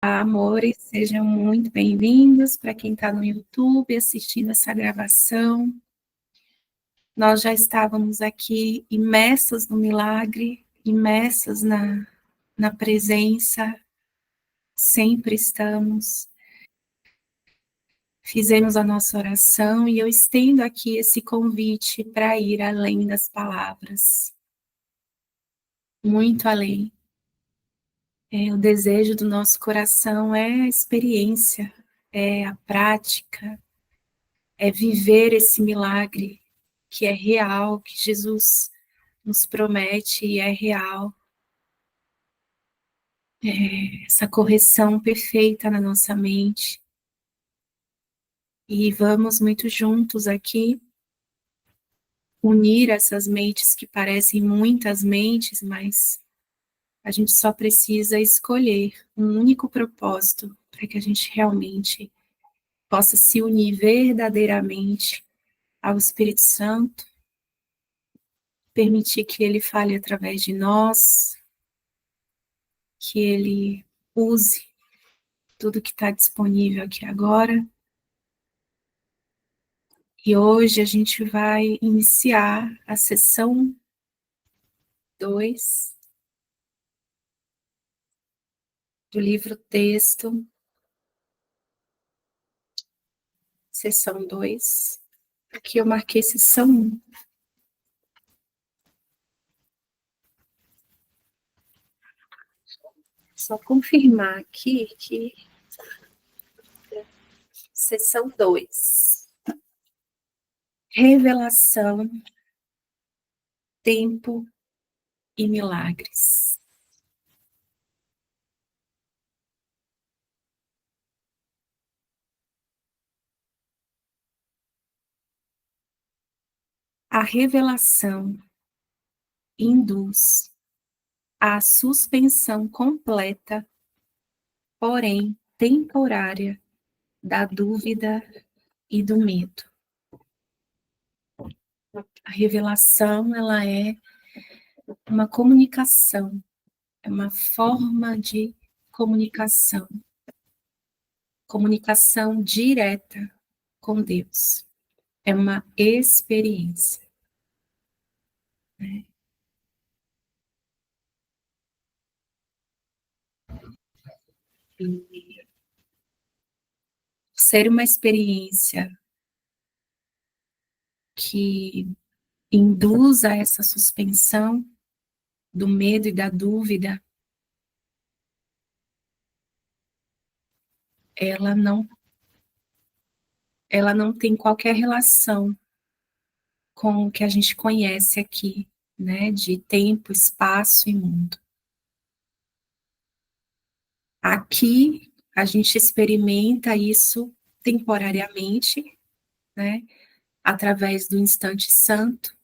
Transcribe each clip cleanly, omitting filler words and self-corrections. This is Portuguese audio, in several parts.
Amores, sejam muito bem-vindos para quem está no YouTube assistindo essa gravação. Nós já estávamos aqui imersos no milagre, imersos na presença, sempre estamos. Fizemos a nossa oração e eu estendo aqui esse convite para ir além das palavras, muito além. O desejo do nosso coração é a experiência, é a prática, é viver esse milagre que é real, que Jesus nos promete e é real. Essa correção perfeita na nossa mente. E vamos muito juntos aqui unir essas mentes que parecem muitas mentes, mas a gente só precisa escolher um único propósito para que a gente realmente possa se unir verdadeiramente ao Espírito Santo, permitir que ele fale através de nós, que ele use tudo que está disponível aqui agora. E hoje a gente vai iniciar a sessão 2 do livro texto, sessão 2. Aqui eu marquei sessão 1. Só confirmar aqui que sessão 2. Revelação, tempo e milagres. A revelação induz à suspensão completa, porém temporária, da dúvida e do medo. A revelação, ela é uma comunicação, é uma forma de comunicação, comunicação direta com Deus. É uma experiência. Né? E ser uma experiência que induza essa suspensão do medo e da dúvida, ela não tem qualquer relação com o que a gente conhece aqui, né, de tempo, espaço e mundo. Aqui a gente experimenta isso temporariamente, né, através do instante santo.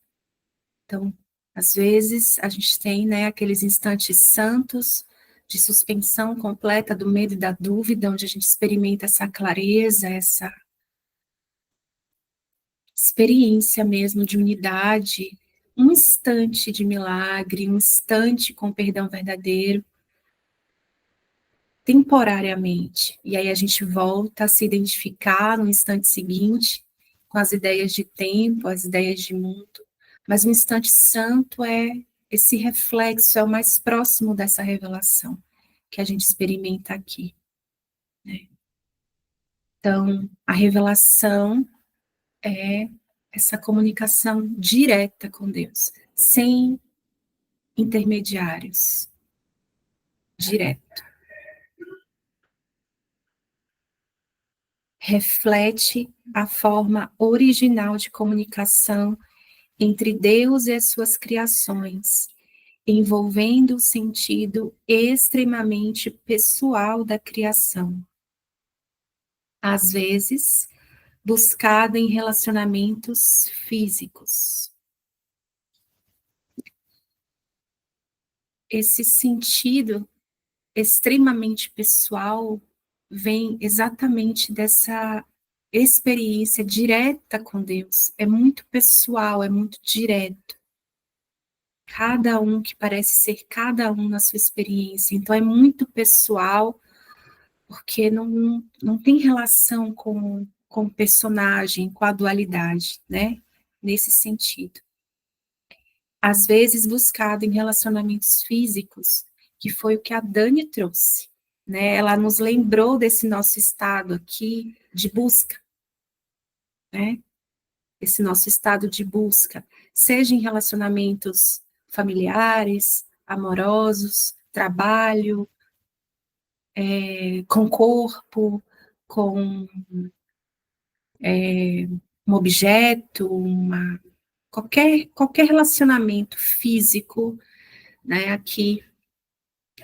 Então, às vezes a gente tem, né, aqueles instantes santos de suspensão completa do medo e da dúvida, onde a gente experimenta essa clareza, essa experiência mesmo de unidade, um instante de milagre, um instante com perdão verdadeiro, temporariamente. E aí a gente volta a se identificar no instante seguinte com as ideias de tempo, as ideias de mundo. Mas o instante santo é esse reflexo, é o mais próximo dessa revelação que a gente experimenta aqui. Né? Então, a revelação é essa comunicação direta com Deus, sem intermediários, direto. Reflete a forma original de comunicação entre Deus e as suas criações, envolvendo o sentido extremamente pessoal da criação. Às vezes, buscada em relacionamentos físicos. Esse sentido extremamente pessoal vem exatamente dessa experiência direta com Deus. É muito pessoal, é muito direto. Cada um que parece ser cada um na sua experiência. Então é muito pessoal, porque não tem relação com o personagem, com a dualidade, né? Nesse sentido. Às vezes buscado em relacionamentos físicos, que foi o que a Dani trouxe, né? Ela nos lembrou desse nosso estado aqui de busca, né? Esse nosso estado de busca, seja em relacionamentos familiares, amorosos, trabalho, com corpo, com um objeto, qualquer relacionamento físico, né, aqui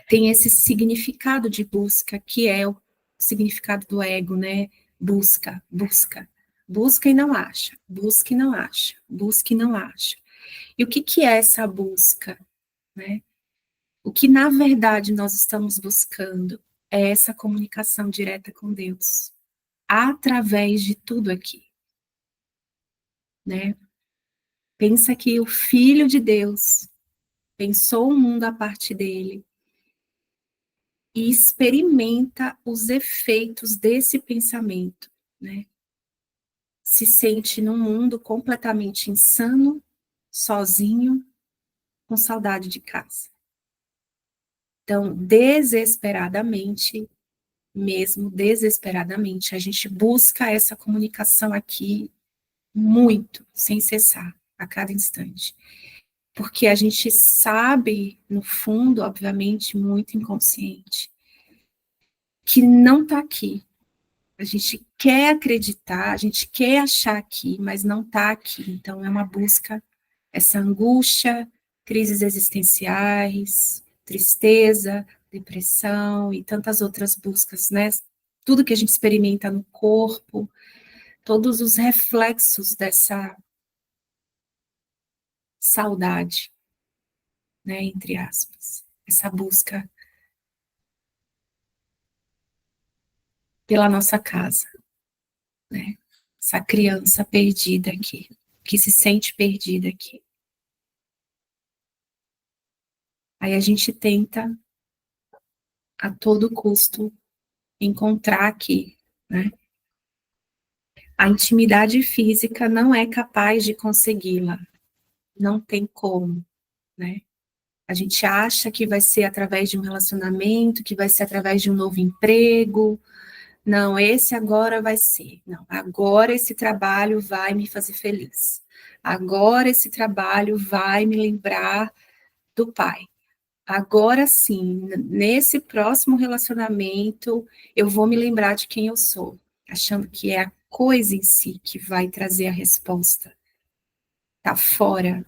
tem esse significado de busca, que é o significado do ego, né? Busca, busca. Busca e não acha, busca e não acha, busca e não acha. E o que é essa busca, né? O que, na verdade, nós estamos buscando é essa comunicação direta com Deus, através de tudo aqui, né? Pensa que o Filho de Deus pensou o mundo a partir dele e experimenta os efeitos desse pensamento, né? Se sente num mundo completamente insano, sozinho, com saudade de casa. Então, desesperadamente, mesmo desesperadamente, a gente busca essa comunicação aqui muito, sem cessar, a cada instante. Porque a gente sabe, no fundo, obviamente, muito inconsciente, que não está aqui. A gente quer acreditar, a gente quer achar aqui, mas não está aqui. Então, é uma busca, essa angústia, crises existenciais, tristeza, depressão e tantas outras buscas, né? Tudo que a gente experimenta no corpo, todos os reflexos dessa saudade, né, entre aspas, essa busca pela nossa casa, né? Essa criança perdida aqui, que se sente perdida aqui. Aí a gente tenta, a todo custo, encontrar aqui, né? A intimidade física não é capaz de consegui-la, não tem como, né? A gente acha que vai ser através de um relacionamento, que vai ser através de um novo emprego. Não, esse agora vai ser. Não, agora esse trabalho vai me fazer feliz. Agora esse trabalho vai me lembrar do pai. Agora sim, nesse próximo relacionamento, eu vou me lembrar de quem eu sou, achando que é a coisa em si que vai trazer a resposta. Tá fora.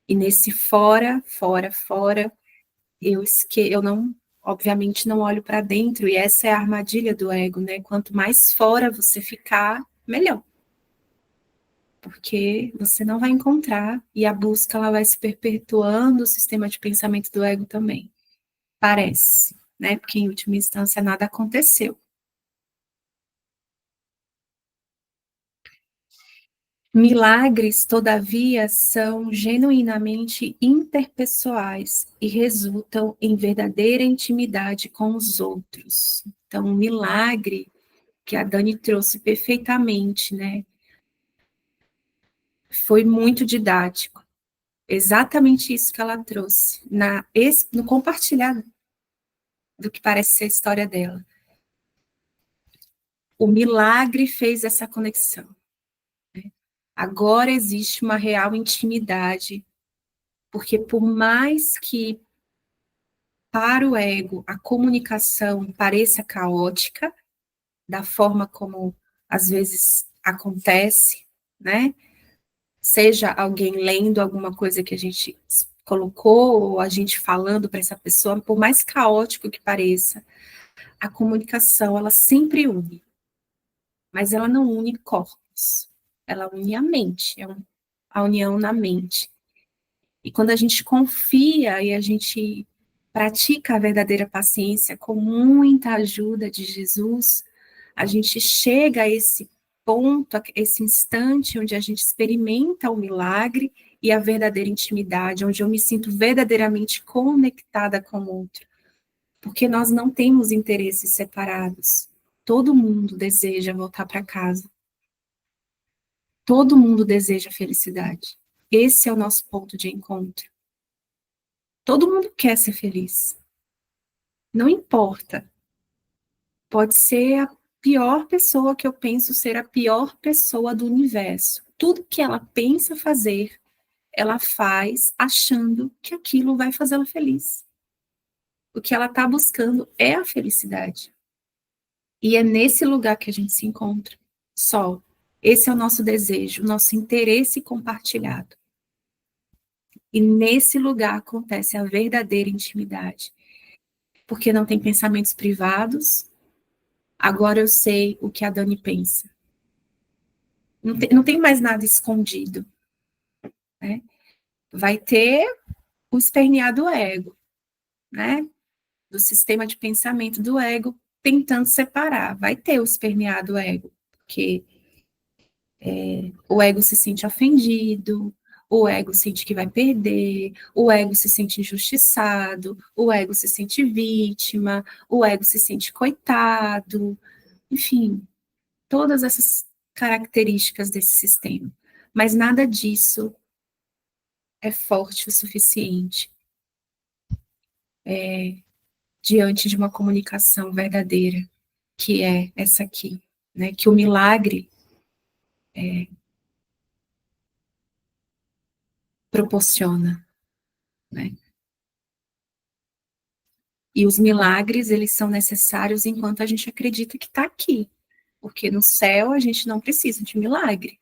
E nesse fora, fora, fora, eu não, obviamente, não olho para dentro, e essa é a armadilha do ego, né? Quanto mais fora você ficar, melhor. Porque você não vai encontrar, e a busca ela vai se perpetuando, o sistema de pensamento do ego também. Parece, né? Porque em última instância nada aconteceu. Milagres, todavia, são genuinamente interpessoais e resultam em verdadeira intimidade com os outros. Então, o milagre que a Dani trouxe perfeitamente, né? Foi muito didático. Exatamente isso que ela trouxe, no compartilhar do que parece ser a história dela. O milagre fez essa conexão. Agora existe uma real intimidade, porque por mais que para o ego a comunicação pareça caótica, da forma como às vezes acontece, né? Seja alguém lendo alguma coisa que a gente colocou, ou a gente falando para essa pessoa, por mais caótico que pareça, a comunicação, ela sempre une, mas ela não une corpos, ela une a mente, a união na mente. E quando a gente confia e a gente pratica a verdadeira paciência com muita ajuda de Jesus, a gente chega a esse ponto, a esse instante onde a gente experimenta o milagre e a verdadeira intimidade, onde eu me sinto verdadeiramente conectada com o outro. Porque nós não temos interesses separados. Todo mundo deseja voltar para casa. Todo mundo deseja felicidade. Esse é o nosso ponto de encontro. Todo mundo quer ser feliz. Não importa. Pode ser a pior pessoa que eu penso ser a pior pessoa do universo. Tudo que ela pensa fazer, ela faz achando que aquilo vai fazê-la feliz. O que ela está buscando é a felicidade. E é nesse lugar que a gente se encontra. Só. Esse é o nosso desejo, o nosso interesse compartilhado. E nesse lugar acontece a verdadeira intimidade. Porque não tem pensamentos privados. Agora eu sei o que a Dani pensa. Não tem mais nada escondido. Né? Vai ter o espernear do ego, né? Do sistema de pensamento do ego tentando separar. Vai ter o espernear do ego, porque o ego se sente ofendido, o ego sente que vai perder, o ego se sente injustiçado, o ego se sente vítima, o ego se sente coitado, enfim, todas essas características desse sistema. Mas nada disso é forte o suficiente diante de uma comunicação verdadeira, que é essa aqui, né? Que o milagre proporciona, né? E os milagres, eles são necessários enquanto a gente acredita que está aqui. Porque no céu a gente não precisa de milagre.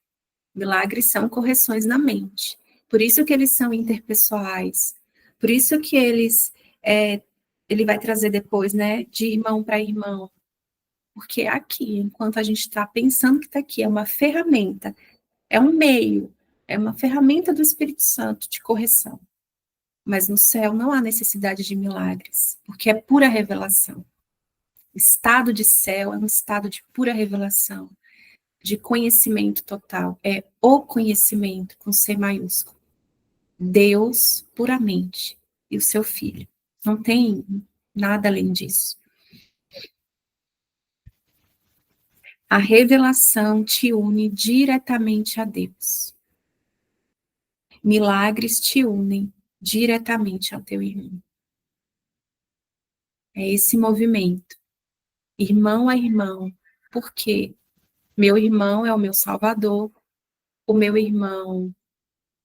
Milagres são correções na mente. Por isso que eles são interpessoais. Por isso que ele vai trazer depois, né, de irmão para irmão. Porque é aqui, enquanto a gente está pensando que está aqui, é uma ferramenta, é um meio, é uma ferramenta do Espírito Santo de correção. Mas no céu não há necessidade de milagres, porque é pura revelação. O estado de céu é um estado de pura revelação, de conhecimento total. É o conhecimento com C maiúsculo. Deus puramente e o seu Filho. Não tem nada além disso. A revelação te une diretamente a Deus. Milagres te unem diretamente ao teu irmão. É esse movimento. Irmão a irmão. Por quê? Meu irmão é o meu salvador. O meu irmão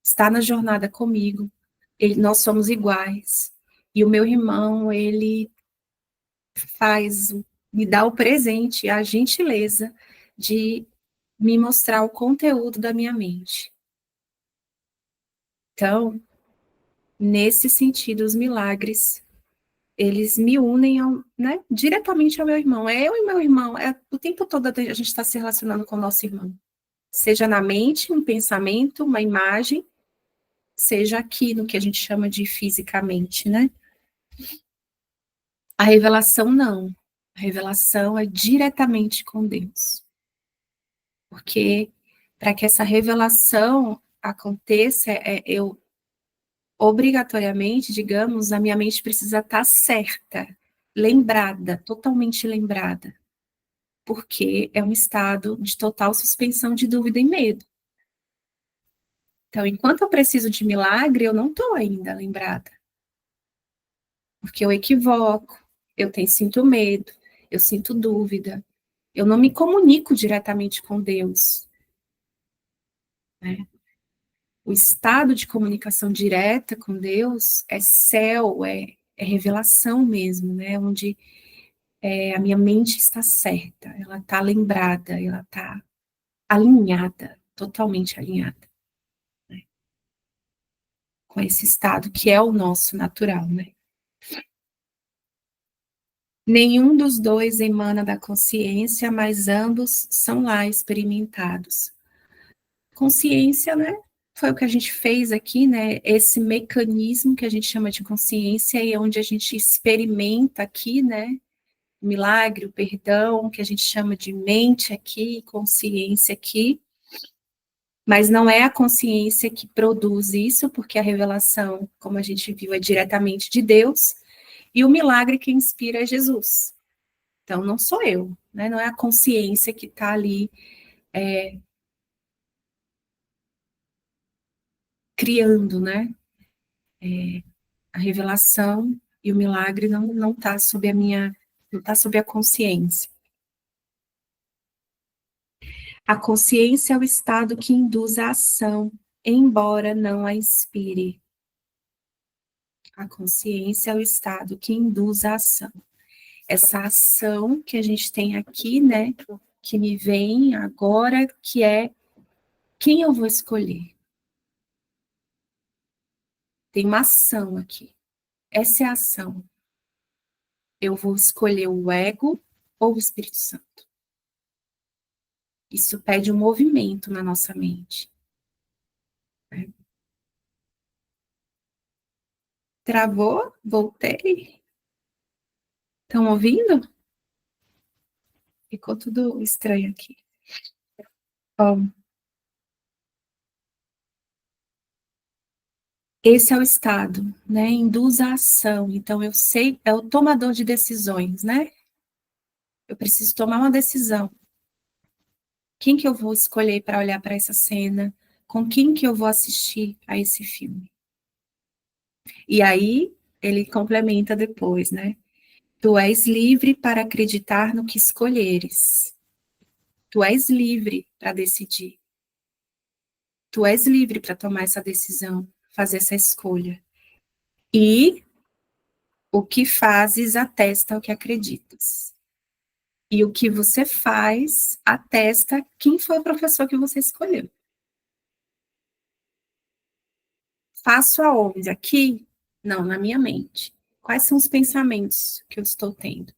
está na jornada comigo. Nós somos iguais. E o meu irmão, ele me dá o presente, a gentileza de me mostrar o conteúdo da minha mente. Então, nesse sentido, os milagres, eles me unem né, diretamente ao meu irmão. É eu e meu irmão, o tempo todo a gente está se relacionando com o nosso irmão. Seja na mente, um pensamento, uma imagem, seja aqui no que a gente chama de fisicamente, né? A revelação não. A revelação é diretamente com Deus. Porque para que essa revelação aconteça, eu obrigatoriamente, digamos, a minha mente precisa estar certa, lembrada, totalmente lembrada. Porque é um estado de total suspensão de dúvida e medo. Então, enquanto eu preciso de milagre, eu não estou ainda lembrada. Porque eu equivoco, sinto medo, eu sinto dúvida, eu não me comunico diretamente com Deus. Né? O estado de comunicação direta com Deus é céu, é revelação mesmo, né? Onde a minha mente está certa, ela está lembrada, ela está alinhada, totalmente alinhada, né? Com esse estado que é o nosso natural, né? Nenhum dos dois emana da consciência, mas ambos são lá experimentados. Consciência, né? Foi o que a gente fez aqui, né? Esse mecanismo que a gente chama de consciência e onde a gente experimenta aqui, né? O milagre, o perdão, que a gente chama de mente aqui, consciência aqui. Mas não é a consciência que produz isso, porque a revelação, como a gente viu, é diretamente de Deus. E o milagre que inspira é Jesus. Então, não sou eu, né? Não é a consciência que está ali criando, né? A revelação e o milagre não está sob a minha, não está sob a consciência. A consciência é o estado que induz a ação, embora não a inspire. A consciência é o estado que induz a ação. Essa ação que a gente tem aqui, né, que me vem agora, que é quem eu vou escolher. Tem uma ação aqui. Essa é a ação. Eu vou escolher o ego ou o Espírito Santo. Isso pede um movimento na nossa mente. Travou? Voltei? Estão ouvindo? Ficou tudo estranho aqui. Bom, esse é o estado, né? Induz a ação. Então, eu sei, é o tomador de decisões, né? Eu preciso tomar uma decisão. Quem que eu vou escolher para olhar para essa cena? Com quem que eu vou assistir a esse filme? E aí, ele complementa depois, né? Tu és livre para acreditar no que escolheres. Tu és livre para decidir. Tu és livre para tomar essa decisão, fazer essa escolha. E o que fazes atesta o que acreditas. E o que você faz atesta quem foi o professor que você escolheu. Faço aonde? Aqui? Não, na minha mente. Quais são os pensamentos que eu estou tendo?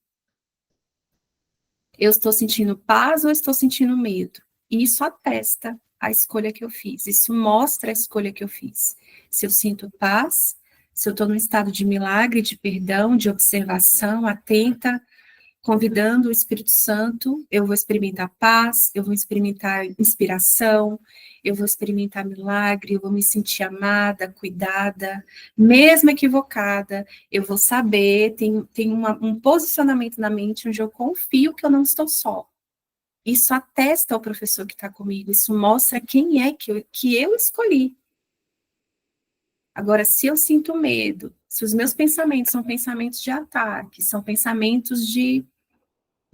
Eu estou sentindo paz ou estou sentindo medo? E isso atesta a escolha que eu fiz. Isso mostra a escolha que eu fiz. Se eu sinto paz, se eu estou num estado de milagre, de perdão, de observação, atenta, convidando o Espírito Santo, eu vou experimentar paz, eu vou experimentar inspiração, eu vou experimentar milagre, eu vou me sentir amada, cuidada, mesmo equivocada, eu vou saber, tem um posicionamento na mente onde eu confio que eu não estou só. Isso atesta ao professor que está comigo, isso mostra quem é que eu escolhi. Agora, se eu sinto medo, se os meus pensamentos são pensamentos de ataque, são pensamentos de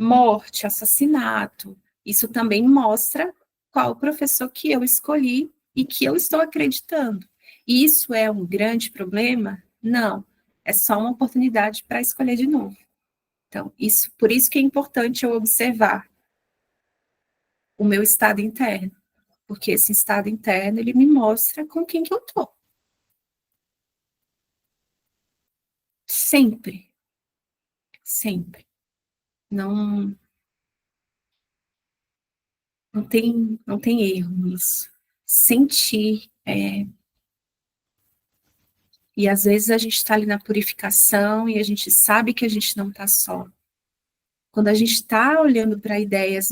morte, assassinato. Isso também mostra qual o professor que eu escolhi e que eu estou acreditando. E isso é um grande problema? Não. É só uma oportunidade para escolher de novo. Então, por isso que é importante eu observar o meu estado interno, porque esse estado interno ele me mostra com quem que eu tô. Sempre, sempre. Não, não tem erro nisso. Sentir e às vezes a gente está ali na purificação e a gente sabe que a gente não está só. Quando a gente está olhando para ideias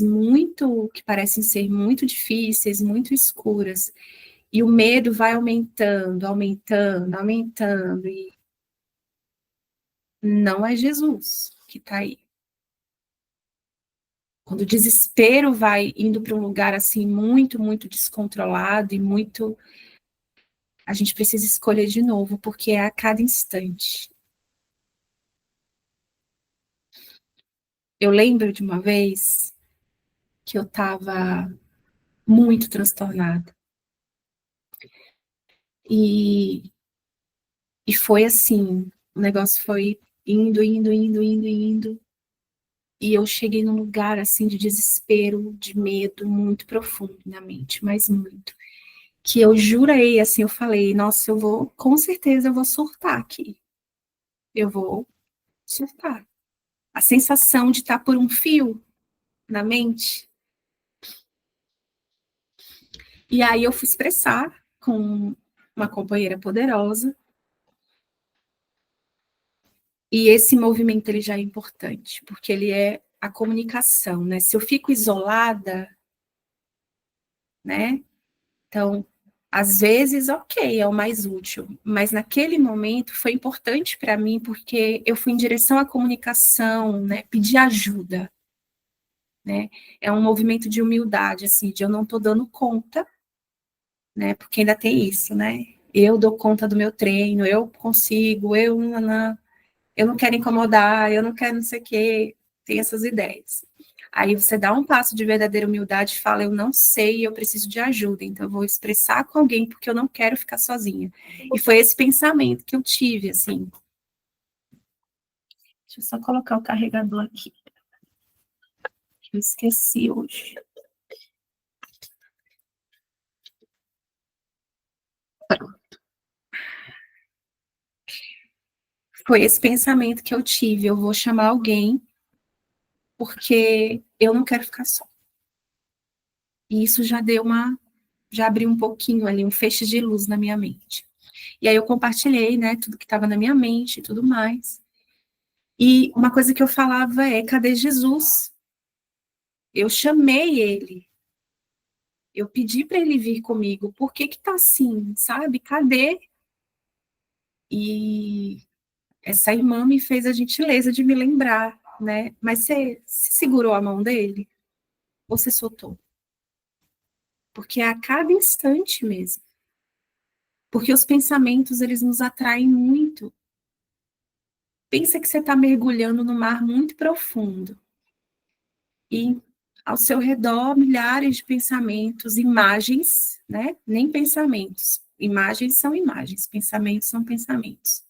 que parecem ser muito difíceis, muito escuras, e o medo vai aumentando, aumentando, aumentando, e não é Jesus que está aí. Quando o desespero vai indo para um lugar assim muito, muito descontrolado e muito, a gente precisa escolher de novo, porque é a cada instante. Eu lembro de uma vez que eu estava muito transtornada. E, e foi assim, o negócio foi indo, indo, indo, indo, indo. E eu cheguei num lugar assim de desespero, de medo muito profundo na mente, mas muito. Que eu jurei, assim, eu falei, nossa, com certeza eu vou surtar aqui. Eu vou surtar. A sensação de estar por um fio na mente. E aí eu fui expressar com uma companheira poderosa. E esse movimento ele já é importante, porque ele é a comunicação, né? Se eu fico isolada, né? Então, Às vezes, ok, é o mais útil, mas naquele momento foi importante para mim porque eu fui em direção à comunicação, né, pedir ajuda, né? É um movimento de humildade, assim, de eu não estou dando conta, né? Porque ainda tem isso, né? Eu dou conta do meu treino, eu consigo, eu não quero incomodar, eu não quero não sei o quê, tem essas ideias. Aí você dá um passo de verdadeira humildade e fala, eu não sei, eu preciso de ajuda, então eu vou expressar com alguém porque eu não quero ficar sozinha. E foi esse pensamento que eu tive, assim. Deixa eu só colocar o carregador aqui. Eu esqueci hoje. Foi esse pensamento que eu tive, eu vou chamar alguém porque eu não quero ficar só. E isso já abriu um pouquinho ali, um feixe de luz na minha mente. E aí eu compartilhei, né, tudo que estava na minha mente e tudo mais. E uma coisa que eu falava é, cadê Jesus? Eu chamei ele, eu pedi para ele vir comigo, por que que tá assim, sabe? Cadê? E essa irmã me fez a gentileza de me lembrar, né? Mas você segurou a mão dele? Ou você soltou? Porque é a cada instante mesmo. Porque os pensamentos, eles nos atraem muito. Pensa que você está mergulhando no mar muito profundo. E ao seu redor, milhares de pensamentos, imagens, né? Nem pensamentos. Imagens são imagens, pensamentos são pensamentos.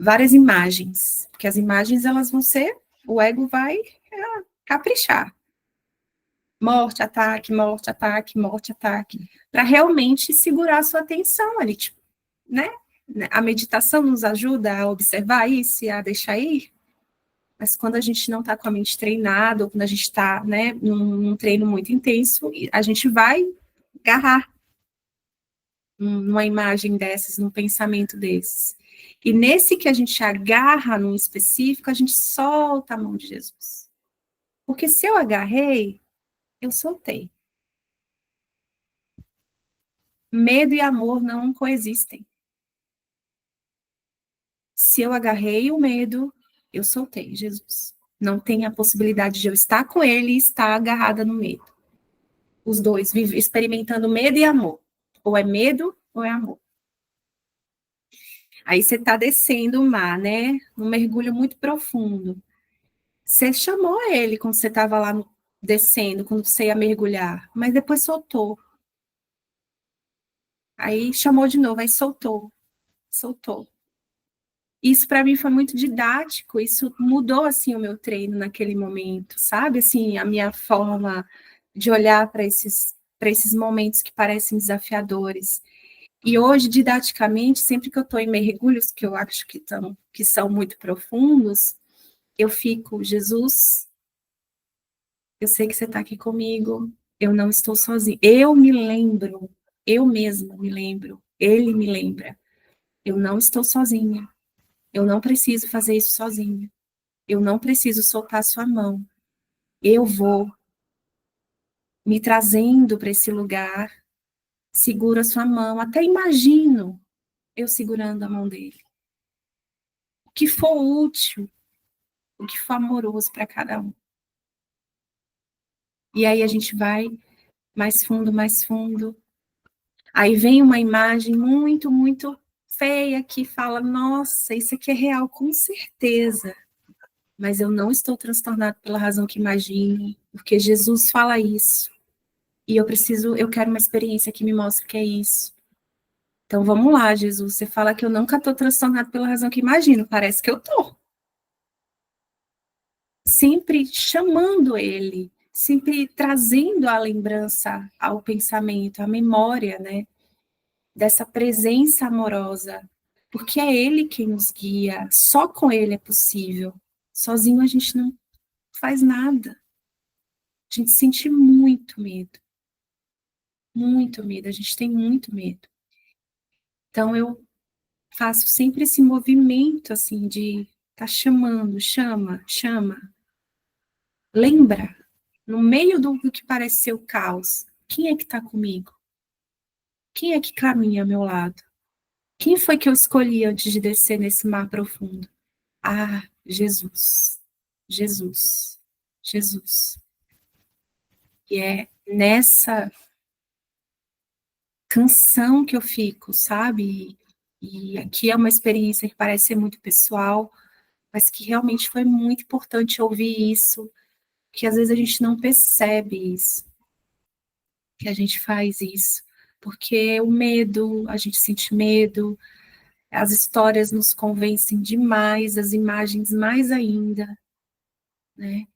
Várias imagens, porque as imagens, elas vão ser, o ego vai caprichar. Morte, ataque, morte, ataque, morte, ataque, para realmente segurar a sua atenção ali, tipo, né? A meditação nos ajuda a observar isso e a deixar ir, mas quando a gente não está com a mente treinada, ou quando a gente está, né, num treino muito intenso, a gente vai agarrar numa imagem dessas, num pensamento desses. E nesse que a gente agarra num específico, a gente solta a mão de Jesus. Porque se eu agarrei, eu soltei. Medo e amor não coexistem. Se eu agarrei o medo, eu soltei Jesus. Não tem a possibilidade de eu estar com ele e estar agarrada no medo. Os dois, experimentando medo e amor. Ou é medo ou é amor. Aí você está descendo o mar, né? Um mergulho muito profundo. Você chamou ele quando você estava lá descendo, quando você ia mergulhar, mas depois soltou. Aí chamou de novo, aí soltou, soltou. Isso para mim foi muito didático, isso mudou assim o meu treino naquele momento, sabe? Assim, a minha forma de olhar para esses momentos que parecem desafiadores. E hoje, didaticamente, sempre que eu estou em mergulhos, que eu acho que são muito profundos, eu fico, Jesus, eu sei que você está aqui comigo, eu não estou sozinha. Eu me lembro, eu mesma me lembro, ele me lembra, eu não estou sozinha, eu não preciso fazer isso sozinha, eu não preciso soltar sua mão, eu vou me trazendo para esse lugar, seguro a sua mão, até imagino eu segurando a mão dele. O que for útil, o que for amoroso para cada um. E aí a gente vai mais fundo, mais fundo. Aí vem uma imagem muito, muito feia que fala: nossa, isso aqui é real, com certeza. Mas eu não estou transtornado pela razão que imagino, porque Jesus fala isso. E eu quero uma experiência que me mostre que é isso. Então vamos lá, Jesus. Você fala que eu nunca estou transtornado pela razão que imagino. Parece que eu estou. Sempre chamando ele, sempre trazendo a lembrança ao pensamento, à memória, né? Dessa presença amorosa, porque é ele quem nos guia, só com ele é possível. Sozinho a gente não faz nada. A gente sente muito medo, a gente tem muito medo. Então eu faço sempre esse movimento assim de tá chamando, chama, chama. Lembra, no meio do que parece ser o caos, quem é que está comigo? Quem é que caminha ao meu lado? Quem foi que eu escolhi antes de descer nesse mar profundo? Ah, Jesus, Jesus, Jesus. E é nessa canção que eu fico, sabe? E aqui é uma experiência que parece ser muito pessoal, mas que realmente foi muito importante ouvir isso, que às vezes a gente não percebe isso, que a gente faz isso, porque o medo, a gente sente medo, as histórias nos convencem demais, as imagens mais ainda, né?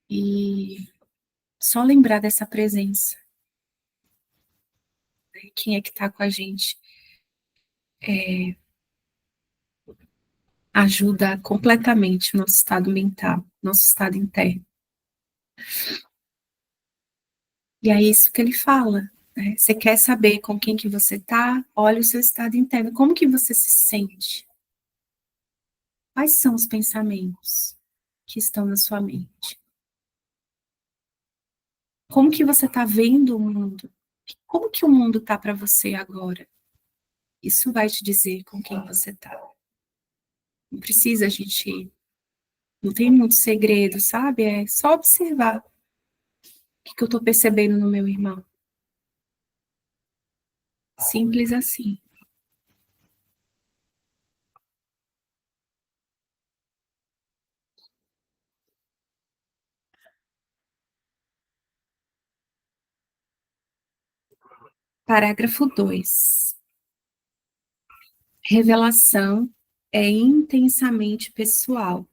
E só lembrar dessa presença, né? Quem é que está com a gente, ajuda completamente o nosso estado mental, nosso estado interno. E é isso que ele fala, né? Você quer saber com quem que você está? Olha o seu estado interno, como que você se sente? Quais são os pensamentos que estão na sua mente? Como que você está vendo o mundo? Como que o mundo está para você agora? Isso vai te dizer com quem você está. Não precisa a gente, não tem muito segredo, sabe? É só observar o que eu estou percebendo no meu irmão. Simples assim. Parágrafo 2. Revelação é intensamente pessoal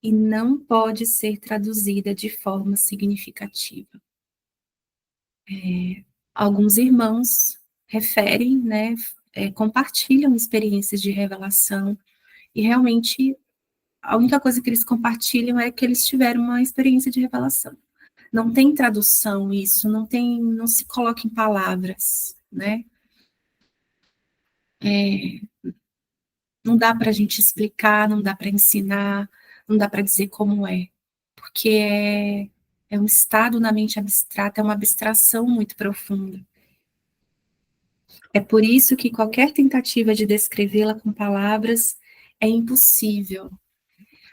e não pode ser traduzida de forma significativa. Alguns irmãos referem, né, compartilham experiências de revelação e realmente a única coisa que eles compartilham é que eles tiveram uma experiência de revelação. Não tem tradução isso, não tem, não se coloca em palavras, né? Não dá para a gente explicar, não dá para ensinar, não dá para dizer como é, porque é um estado na mente abstrata, é uma abstração muito profunda. É por isso que qualquer tentativa de descrevê-la com palavras é impossível.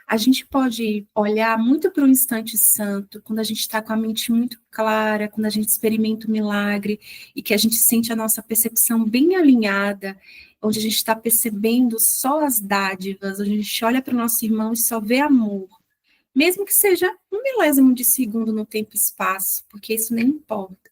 A gente pode olhar muito para o instante santo, quando a gente está com a mente muito clara, quando a gente experimenta o milagre e que a gente sente a nossa percepção bem alinhada, onde a gente está percebendo só as dádivas, onde a gente olha para o nosso irmão e só vê amor, mesmo que seja um milésimo de segundo no tempo e espaço, porque isso nem importa.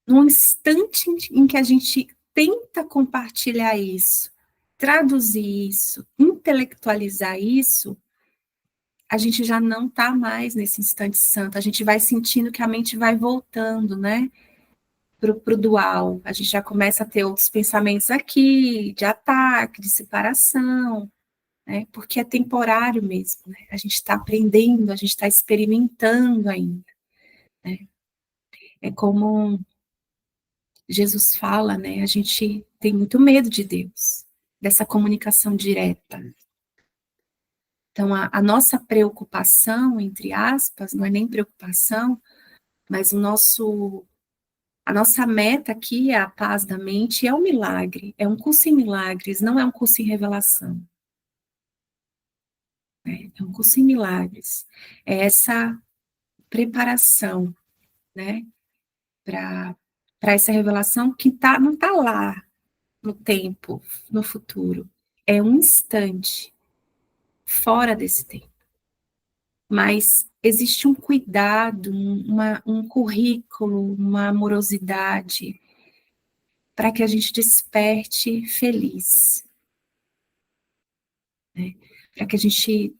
No instante em que a gente tenta compartilhar isso, traduzir isso, intelectualizar isso, a gente já não está mais nesse instante santo, a gente vai sentindo que a mente vai voltando, né, para o dual, a gente já começa a ter outros pensamentos aqui, de ataque, de separação, né, porque é temporário mesmo, né, a gente está aprendendo, a gente está experimentando ainda, né, é como Jesus fala, né, a gente tem muito medo de Deus, dessa comunicação direta. Então, a nossa preocupação, entre aspas, não é nem preocupação, mas a nossa meta aqui é a paz da mente, é um milagre, é um curso em milagres, não é um curso em revelação. Né? É um curso em milagres. É essa preparação, né, para essa revelação que não está lá no tempo, no futuro. É um instante fora desse tempo. Mas existe um cuidado, um currículo, uma amorosidade para que a gente desperte feliz, né? Para que a gente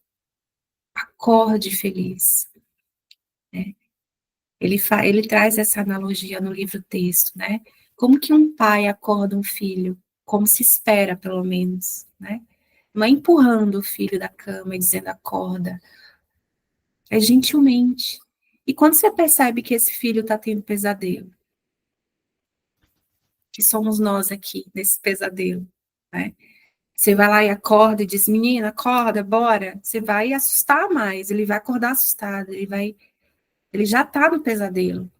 acorde feliz, né? Ele traz essa analogia no livro-texto, né? Como que um pai acorda um filho, como se espera, pelo menos, né? Não é empurrando o filho da cama e dizendo acorda, é gentilmente. E quando você percebe que esse filho está tendo pesadelo, que somos nós aqui, nesse pesadelo, né? Você vai lá e acorda e diz, menina, acorda, bora. Você vai assustar mais, ele vai acordar assustado, ele já está no pesadelo.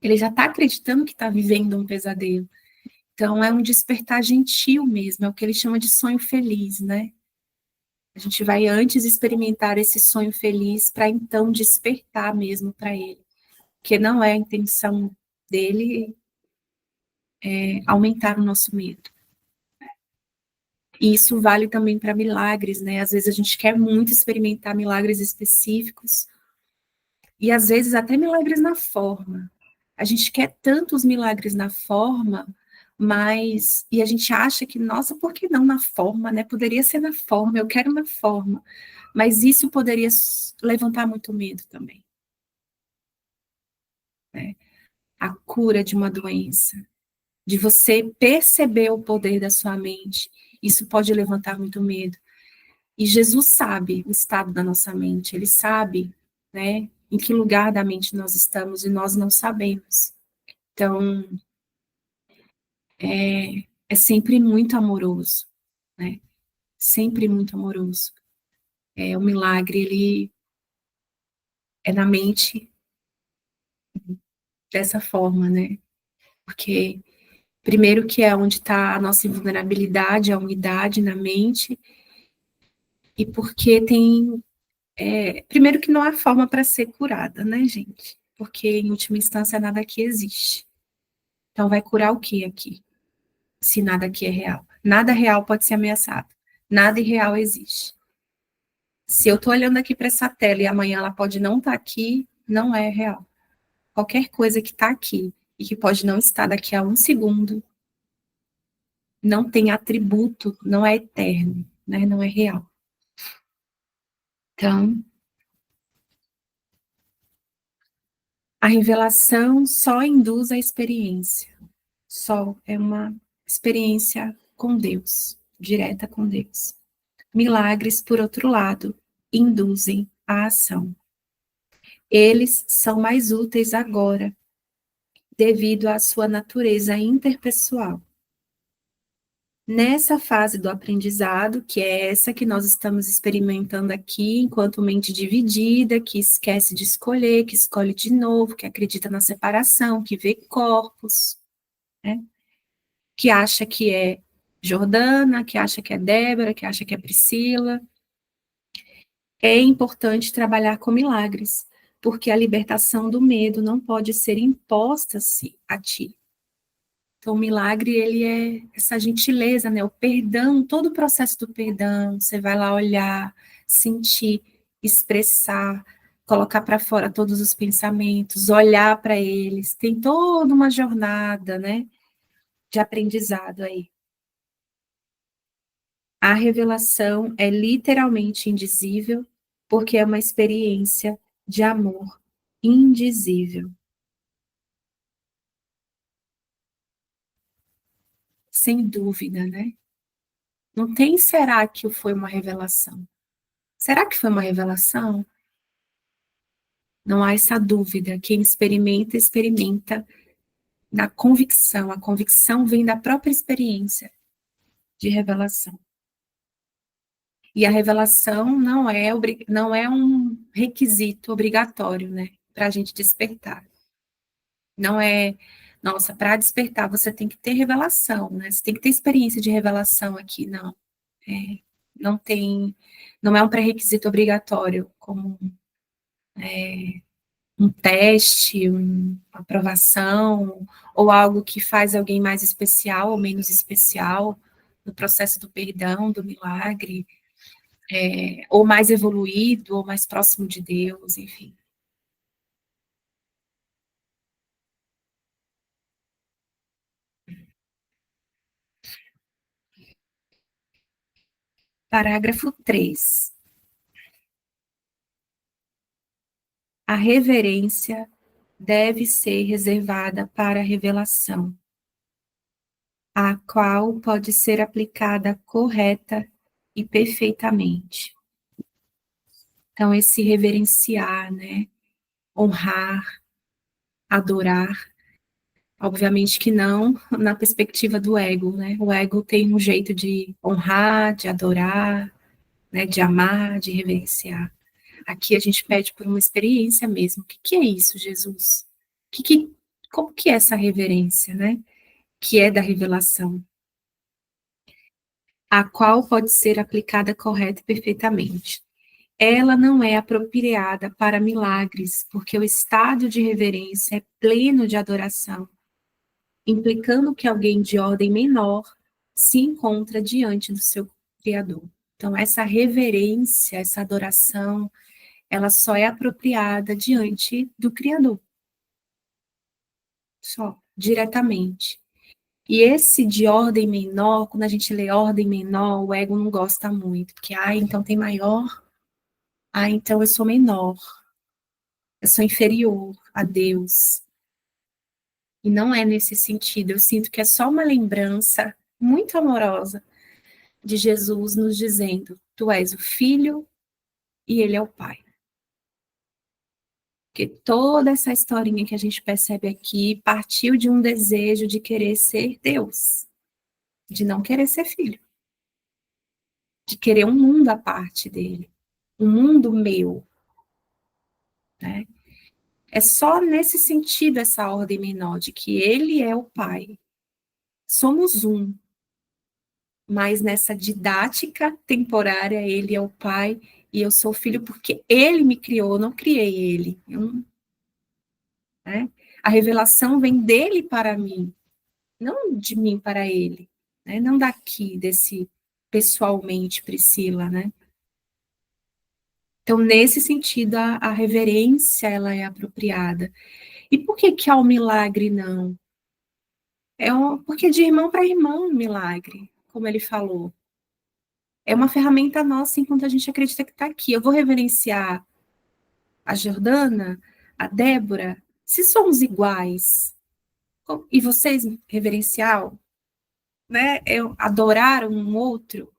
Ele já está acreditando que está vivendo um pesadelo. Então, é um despertar gentil mesmo, é o que ele chama de sonho feliz, né? A gente vai antes experimentar esse sonho feliz para então despertar mesmo para ele. Porque não é a intenção dele aumentar o nosso medo. E isso vale também para milagres, né? Às vezes a gente quer muito experimentar milagres específicos, e às vezes até milagres na forma. A gente quer tantos milagres na forma, e a gente acha que, nossa, por que não na forma, né? Poderia ser na forma, eu quero na forma. Mas isso poderia levantar muito medo também, né? A cura de uma doença, de você perceber o poder da sua mente, isso pode levantar muito medo. E Jesus sabe o estado da nossa mente, ele sabe, né, em que lugar da mente nós estamos e nós não sabemos. Então, é sempre muito amoroso, né? Sempre muito amoroso. O milagre, ele é na mente dessa forma, né? Porque, primeiro, que é onde está a nossa vulnerabilidade, a unidade na mente, e porque tem. Primeiro, que não há forma para ser curada, né, gente? Porque, em última instância, nada aqui existe. Então, vai curar o que aqui? Se nada aqui é real. Nada real pode ser ameaçado. Nada irreal existe. Se eu estou olhando aqui para essa tela e amanhã ela pode não estar aqui, não é real. Qualquer coisa que está aqui e que pode não estar daqui a um segundo, não tem atributo, não é eterno, né? Não é real. Então, a revelação só induz a experiência. Só é uma experiência com Deus, direta com Deus. Milagres, por outro lado, induzem a ação. Eles são mais úteis agora, devido à sua natureza interpessoal. Nessa fase do aprendizado, que é essa que nós estamos experimentando aqui, enquanto mente dividida, que esquece de escolher, que escolhe de novo, que acredita na separação, que vê corpos, né? Que acha que é Jordana, que acha que é Débora, que acha que é Priscila. É importante trabalhar com milagres, porque a libertação do medo não pode ser imposta-se a ti. Então, o milagre, ele é essa gentileza, né? O perdão, todo o processo do perdão, você vai lá olhar, sentir, expressar, colocar para fora todos os pensamentos, olhar para eles, tem toda uma jornada, né, de aprendizado aí. A revelação é literalmente indizível, porque é uma experiência de amor indizível. Sem dúvida, né? Não tem será que foi uma revelação? Será que foi uma revelação? Não há essa dúvida. Quem experimenta, experimenta na convicção. A convicção vem da própria experiência de revelação. E a revelação não é um requisito obrigatório, né, para a gente despertar. Não é, nossa, para despertar você tem que ter revelação, né? Você tem que ter experiência de revelação aqui, não. É, não tem, não é um pré-requisito obrigatório, como um teste, uma aprovação, ou algo que faz alguém mais especial ou menos especial no processo do perdão, do milagre, ou mais evoluído, ou mais próximo de Deus, enfim. Parágrafo 3. A reverência deve ser reservada para a revelação, a qual pode ser aplicada correta e perfeitamente. Então, esse reverenciar, né? Honrar, adorar, obviamente que não na perspectiva do ego, né? O ego tem um jeito de honrar, de adorar, né? De amar, de reverenciar. Aqui a gente pede por uma experiência mesmo. O que é isso, Jesus? como que é essa reverência, né? Que é da revelação, a qual pode ser aplicada correta e perfeitamente. Ela não é apropriada para milagres, porque o estado de reverência é pleno de adoração, implicando que alguém de ordem menor se encontra diante do seu Criador. Então, essa reverência, essa adoração, ela só é apropriada diante do Criador, só, diretamente. E esse de ordem menor, quando a gente lê ordem menor, o ego não gosta muito, porque, então tem maior, então eu sou menor, eu sou inferior a Deus. E não é nesse sentido, eu sinto que é só uma lembrança muito amorosa de Jesus nos dizendo: tu és o Filho e ele é o Pai. Porque toda essa historinha que a gente percebe aqui partiu de um desejo de querer ser Deus, de não querer ser filho, de querer um mundo à parte dele, um mundo meu, né? É só nesse sentido essa ordem menor, de que ele é o Pai. Somos um, mas nessa didática temporária, ele é o Pai e eu sou filho porque ele me criou, eu não criei ele. Né? A revelação vem dele para mim, não de mim para ele, né? Não daqui, desse pessoalmente, Priscila, né? Então, nesse sentido, a reverência, ela é apropriada. E por que que ao milagre não? Porque de irmão para irmão, milagre, como ele falou. É uma ferramenta nossa enquanto a gente acredita que está aqui. Eu vou reverenciar a Jordana, a Débora, se somos iguais, e vocês reverenciar, né, adorar um outro,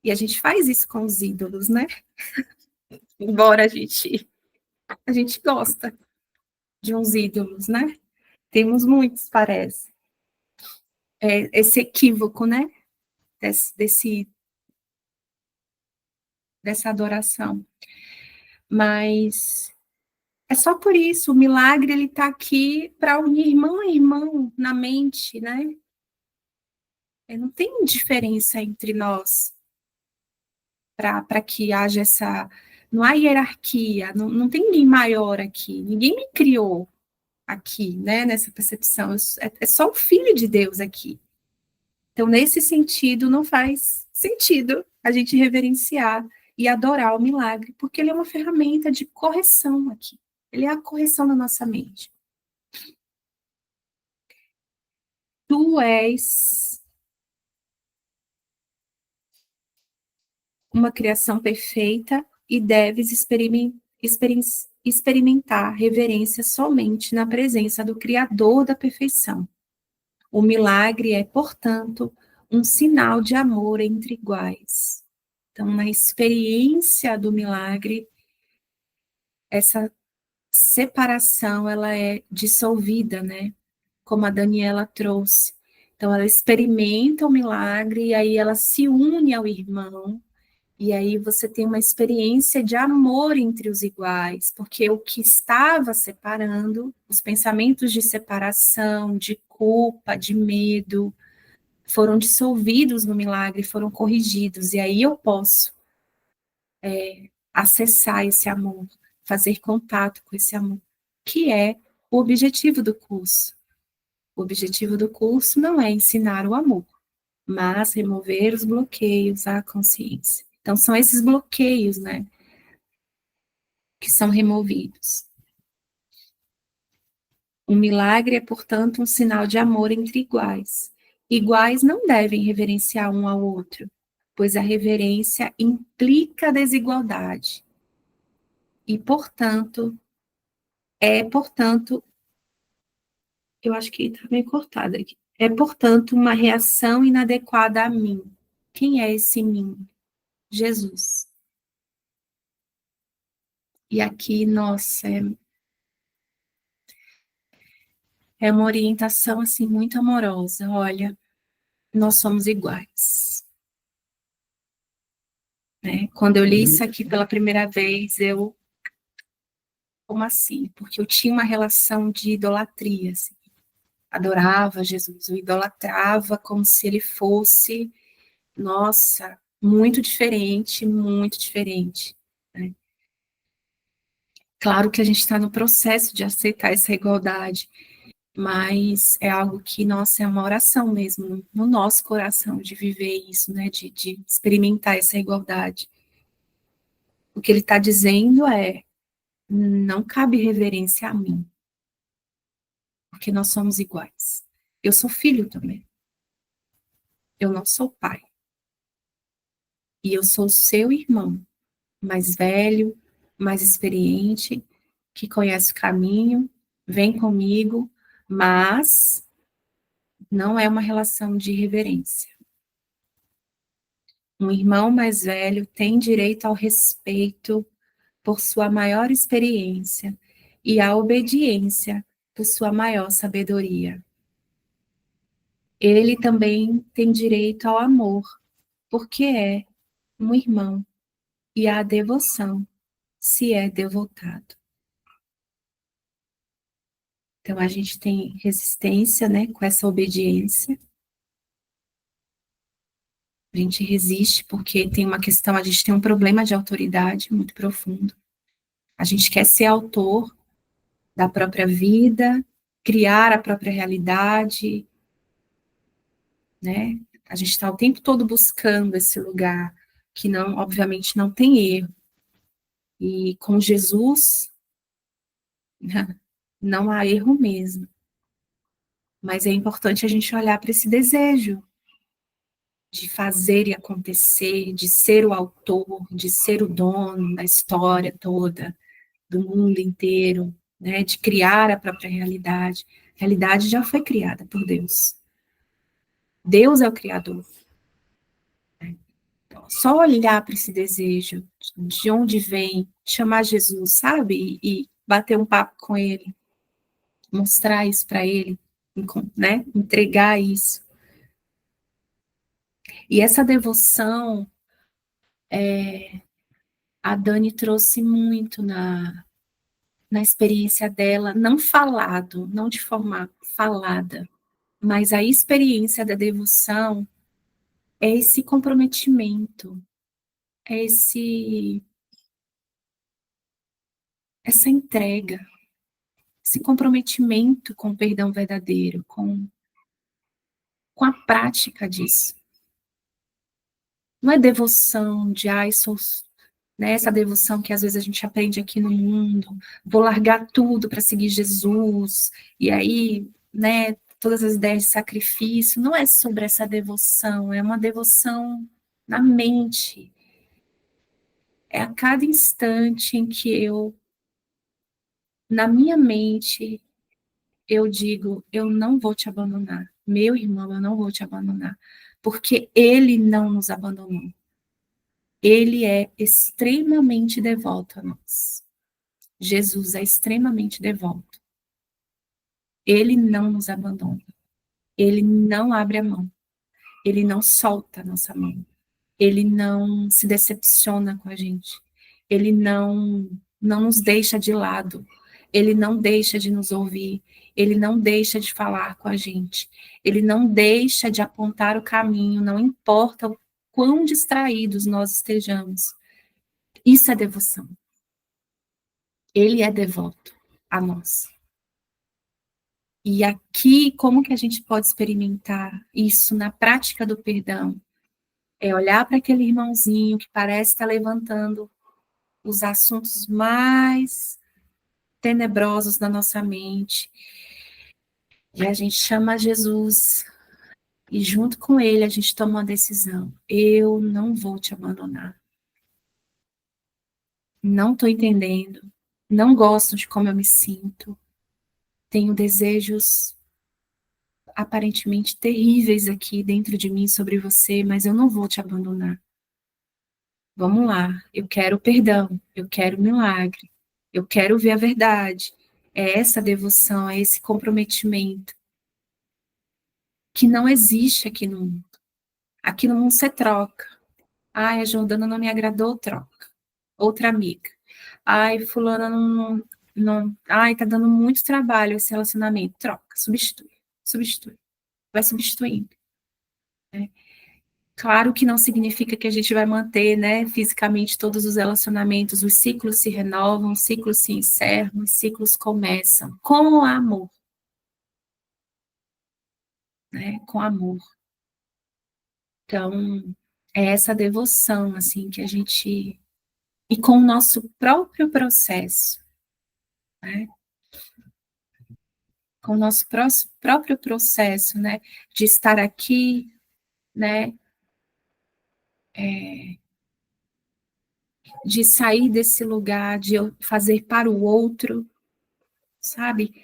e a gente faz isso com os ídolos, né? Embora a gente gosta de uns ídolos, né? Temos muitos, parece. Esse equívoco, né? Dessa adoração. Mas é só por isso, o milagre ele está aqui para unir irmão a irmão na mente, né? Não tem diferença entre nós para que haja essa. Não há hierarquia, não tem ninguém maior aqui, ninguém me criou aqui, né? Nessa percepção, é só o Filho de Deus aqui. Então, nesse sentido, não faz sentido a gente reverenciar e adorar o milagre, porque ele é uma ferramenta de correção aqui. Ele é a correção da nossa mente. Tu és uma criação perfeita e deves experimentar reverência somente na presença do Criador da perfeição. O milagre é, portanto, um sinal de amor entre iguais. Então, na experiência do milagre, essa separação ela é dissolvida, né? Como a Daniela trouxe. Então, ela experimenta o milagre e aí ela se une ao irmão. E aí você tem uma experiência de amor entre os iguais, porque o que estava separando, os pensamentos de separação, de culpa, de medo, foram dissolvidos no milagre, foram corrigidos. E aí eu posso acessar esse amor, fazer contato com esse amor, que é o objetivo do curso. O objetivo do curso não é ensinar o amor, mas remover os bloqueios à consciência. Então, são esses bloqueios, né, que são removidos. Um milagre é, portanto, um sinal de amor entre iguais. Iguais não devem reverenciar um ao outro, pois a reverência implica desigualdade. E, portanto, eu acho que está meio cortado aqui. É, portanto, uma reação inadequada a mim. Quem é esse mim? Jesus. E aqui, nossa, é uma orientação assim muito amorosa. Olha, nós somos iguais. Né? Quando eu li isso aqui pela primeira vez, eu como assim? Porque eu tinha uma relação de idolatria, assim. Adorava Jesus, eu idolatrava como se ele fosse, nossa, muito diferente, né? Claro que a gente está no processo de aceitar essa igualdade, mas é algo que, nossa, é uma oração mesmo, no nosso coração, de viver isso, né, de experimentar essa igualdade. O que ele está dizendo é, não cabe reverência a mim, porque nós somos iguais. Eu sou filho também, eu não sou pai. E eu sou seu irmão, mais velho, mais experiente, que conhece o caminho, vem comigo, mas não é uma relação de reverência. Um irmão mais velho tem direito ao respeito por sua maior experiência e à obediência por sua maior sabedoria. Ele também tem direito ao amor, porque é um irmão, e à devoção, se é devotado. Então, a gente tem resistência, né, com essa obediência. A gente resiste porque tem uma questão, a gente tem um problema de autoridade muito profundo. A gente quer ser autor da própria vida, criar a própria realidade, né? A gente está o tempo todo buscando esse lugar que não, obviamente, não tem erro. E com Jesus, não há erro mesmo. Mas é importante a gente olhar para esse desejo de fazer e acontecer, de ser o autor, de ser o dono da história toda, do mundo inteiro, né, de criar a própria realidade. A realidade já foi criada por Deus. Deus é o Criador. Então, só olhar para esse desejo, de onde vem, chamar Jesus, sabe? E bater um papo com ele, mostrar isso para ele, né? Entregar isso. E essa devoção, a Dani trouxe muito na experiência dela, não falado, não de forma falada, mas a experiência da devoção é esse comprometimento, é essa entrega, esse comprometimento com o perdão verdadeiro, com a prática disso. Não é devoção de, ai, sou, né, essa devoção que às vezes a gente aprende aqui no mundo, vou largar tudo para seguir Jesus, e aí, né, todas as ideias de sacrifício, não é sobre essa devoção, é uma devoção na mente. É a cada instante em que eu, na minha mente, eu digo, eu não vou te abandonar. Meu irmão, eu não vou te abandonar. Porque ele não nos abandonou. Ele é extremamente devoto a nós. Jesus é extremamente devoto. Ele não nos abandona. Ele não abre a mão. Ele não solta a nossa mão. Ele não se decepciona com a gente. Ele não nos deixa de lado. Ele não deixa de nos ouvir. Ele não deixa de falar com a gente. Ele não deixa de apontar o caminho, não importa o quão distraídos nós estejamos. Isso é devoção. Ele é devoto a nós. E aqui, como que a gente pode experimentar isso na prática do perdão? É olhar para aquele irmãozinho que parece estar levantando os assuntos mais tenebrosos da nossa mente. E a gente chama Jesus. E junto com ele a gente toma uma decisão. Eu não vou te abandonar. Não estou entendendo. Não gosto de como eu me sinto. Tenho desejos aparentemente terríveis aqui dentro de mim sobre você, mas eu não vou te abandonar. Vamos lá, eu quero perdão, eu quero milagre, eu quero ver a verdade. É essa devoção, é esse comprometimento que não existe aqui no mundo. Aqui no mundo você troca. Ai, a Jordana não me agradou, troca. Outra amiga. Ai, fulana não. não, ai, tá dando muito trabalho esse relacionamento, troca, substitui, substitui, vai substituindo. Né? Claro que não significa que a gente vai manter, né, fisicamente todos os relacionamentos, os ciclos se renovam, os ciclos se encerram, os ciclos começam com amor, né, com amor. Então, é essa devoção, assim, que a gente... E com o nosso próprio processo, né, com o nosso próprio processo, né, de estar aqui, né, de sair desse lugar, de eu fazer para o outro, sabe?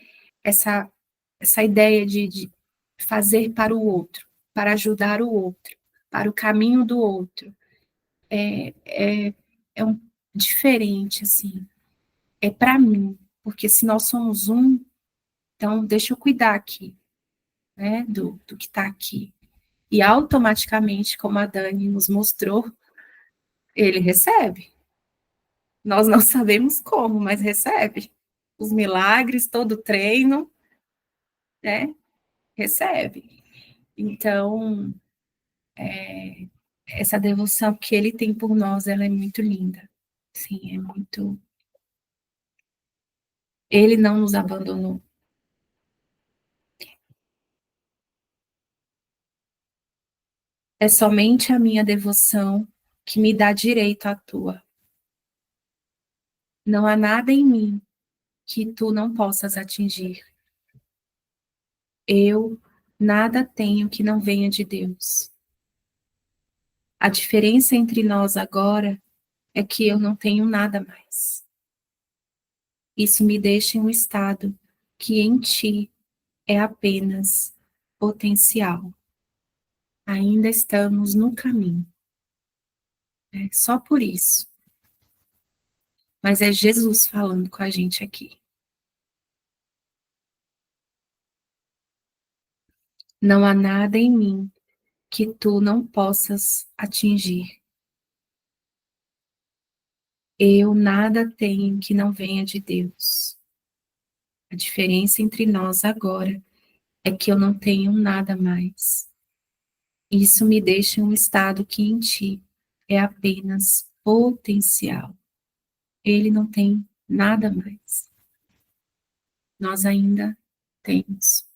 Essa, essa ideia de fazer para o outro, para ajudar o outro, para o caminho do outro. É um diferente, assim. É para mim, porque se nós somos um, então deixa eu cuidar aqui, né, do que está aqui. E automaticamente, como a Dani nos mostrou, ele recebe. Nós não sabemos como, mas recebe. Os milagres, todo o treino, né? Recebe. Então, essa devoção que ele tem por nós, ela é muito linda. Sim, é muito. Ele não nos abandonou. É somente a minha devoção que me dá direito à tua. Não há nada em mim que tu não possas atingir. Eu nada tenho que não venha de Deus. A diferença entre nós agora é que eu não tenho nada mais. Isso me deixa em um estado que em ti é apenas potencial. Ainda estamos no caminho. Né? Só por isso. Mas é Jesus falando com a gente aqui. Não há nada em mim que tu não possas atingir. Eu nada tenho que não venha de Deus. A diferença entre nós agora é que eu não tenho nada mais. Isso me deixa em um estado que em ti é apenas potencial. Ele não tem nada mais. Nós ainda temos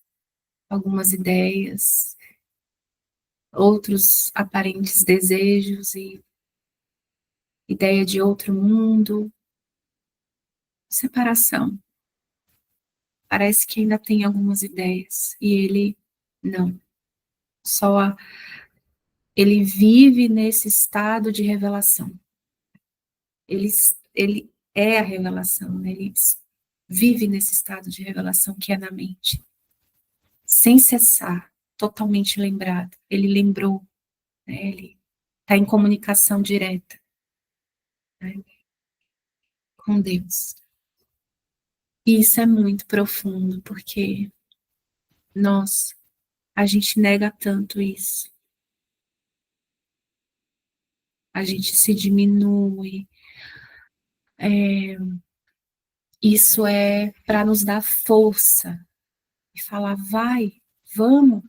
algumas ideias, outros aparentes desejos e ideia de outro mundo, separação. Parece que ainda tem algumas ideias e ele não. Só ele vive nesse estado de revelação. Ele, ele é a revelação, né? Ele vive nesse estado de revelação que é na mente, sem cessar, totalmente lembrado. Ele lembrou, né? Ele está em comunicação direta, né, com Deus. E isso é muito profundo, porque nós, a gente nega tanto isso. A gente se diminui. Isso é para nos dar força e falar, vai, vamos.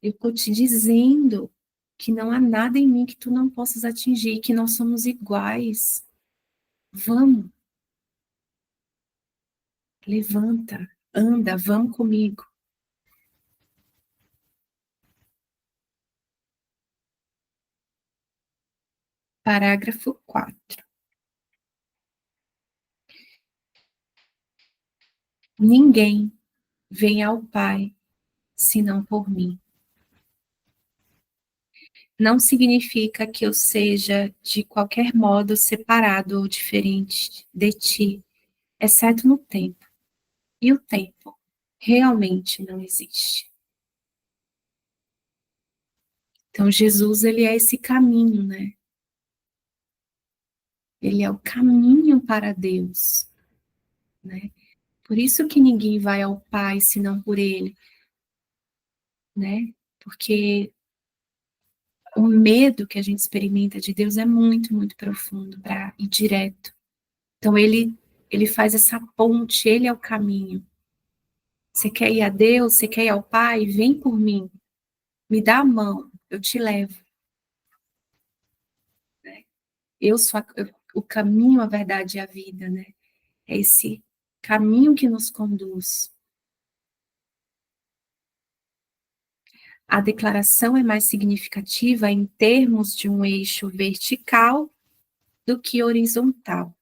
Eu estou te dizendo que não há nada em mim que tu não possas atingir, que nós somos iguais. Vamos, levanta, anda, vamos comigo. Parágrafo 4. Ninguém vem ao Pai senão por mim. Não significa que eu seja de qualquer modo separado ou diferente de ti, exceto no tempo. E o tempo realmente não existe. Então Jesus, ele é esse caminho, né? Ele é o caminho para Deus, né? Por isso que ninguém vai ao Pai senão por ele, né? Porque o medo que a gente experimenta de Deus é muito, muito profundo para ir direto. Então, ele faz essa ponte, ele é o caminho. Você quer ir a Deus, você quer ir ao Pai? Vem por mim, me dá a mão, eu te levo. Né? O caminho, a verdade e a vida, né? É esse caminho que nos conduz. A declaração é mais significativa em termos de um eixo vertical do que horizontal.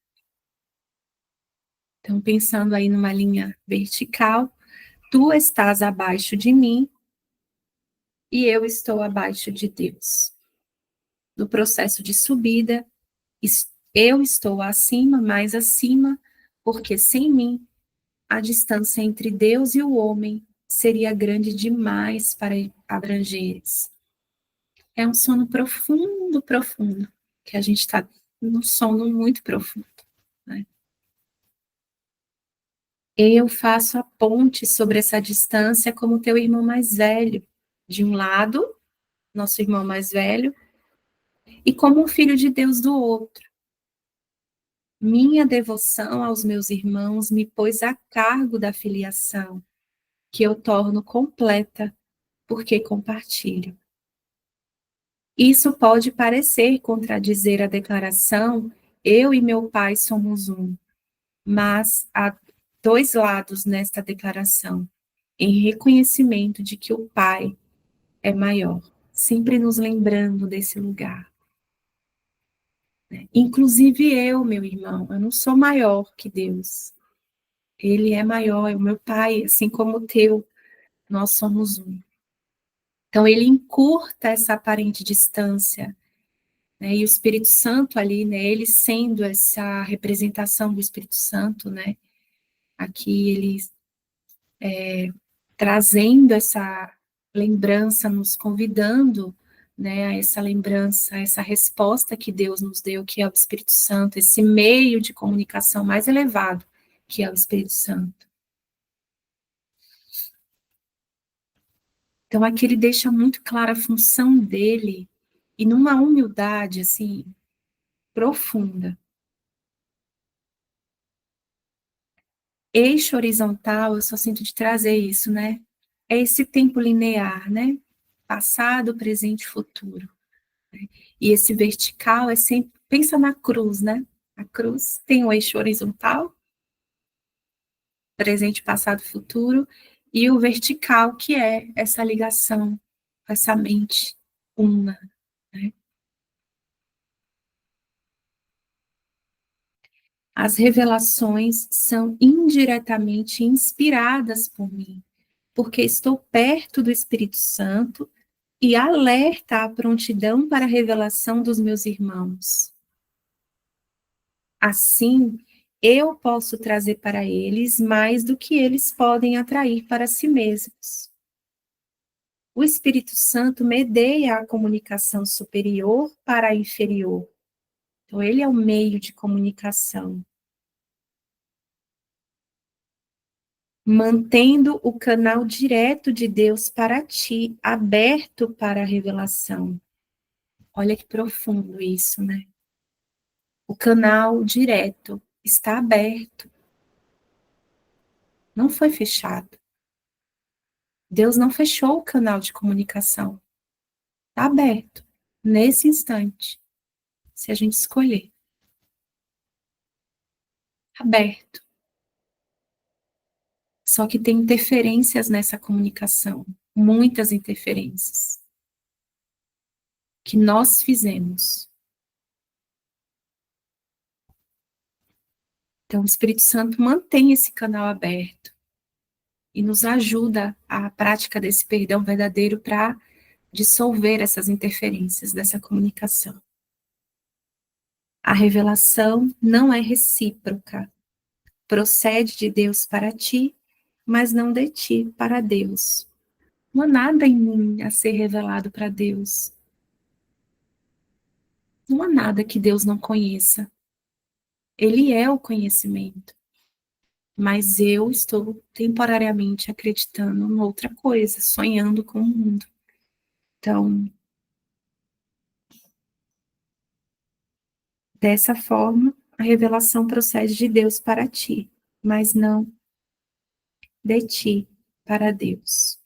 Então, pensando aí numa linha vertical, tu estás abaixo de mim e eu estou abaixo de Deus. No processo de subida, eu estou acima, mais acima, porque sem mim a distância entre Deus e o homem seria grande demais para abrangeres. É um sono profundo, profundo, que a gente está num sono muito profundo. Né? Eu faço a ponte sobre essa distância como teu irmão mais velho. De um lado, nosso irmão mais velho, e como um filho de Deus do outro. Minha devoção aos meus irmãos me pôs a cargo da filiação, que eu torno completa, porque compartilho. Isso pode parecer contradizer a declaração: eu e meu pai somos um, mas há dois lados nesta declaração, em reconhecimento de que o pai é maior, sempre nos lembrando desse lugar. Inclusive eu, meu irmão, eu não sou maior que Deus. Ele é maior, é o meu pai, assim como o teu, nós somos um. Então ele encurta essa aparente distância, né? E o Espírito Santo ali, né, ele sendo essa representação do Espírito Santo, né, aqui ele trazendo essa lembrança, nos convidando, né, a essa lembrança, a essa resposta que Deus nos deu, que é o Espírito Santo, esse meio de comunicação mais elevado, que é o Espírito Santo. Então aqui ele deixa muito clara a função dele, e numa humildade, assim, profunda. Eixo horizontal, eu só sinto de trazer isso, né? É esse tempo linear, né? Passado, presente, futuro. Né? E esse vertical é sempre, pensa na cruz, né? A cruz tem o eixo horizontal, presente, passado, futuro, e o vertical, que é essa ligação, essa mente una, né? As revelações são indiretamente inspiradas por mim, porque estou perto do Espírito Santo e alerta a prontidão para a revelação dos meus irmãos. Assim, eu posso trazer para eles mais do que eles podem atrair para si mesmos. O Espírito Santo medeia a comunicação superior para a inferior. Então, ele é o meio de comunicação, mantendo o canal direto de Deus para ti, aberto para a revelação. Olha que profundo isso, né? O canal direto está aberto, não foi fechado. Deus não fechou o canal de comunicação, está aberto, nesse instante, se a gente escolher. Aberto. Só que tem interferências nessa comunicação, muitas interferências, que nós fizemos. Então, o Espírito Santo mantém esse canal aberto e nos ajuda à prática desse perdão verdadeiro para dissolver essas interferências dessa comunicação. A revelação não é recíproca, procede de Deus para ti, mas não de ti para Deus. Não há nada em mim a ser revelado para Deus. Não há nada que Deus não conheça. Ele é o conhecimento. Mas eu estou temporariamente acreditando em outra coisa, sonhando com o mundo. Então, dessa forma, A revelação procede de Deus para ti, mas não de ti para Deus.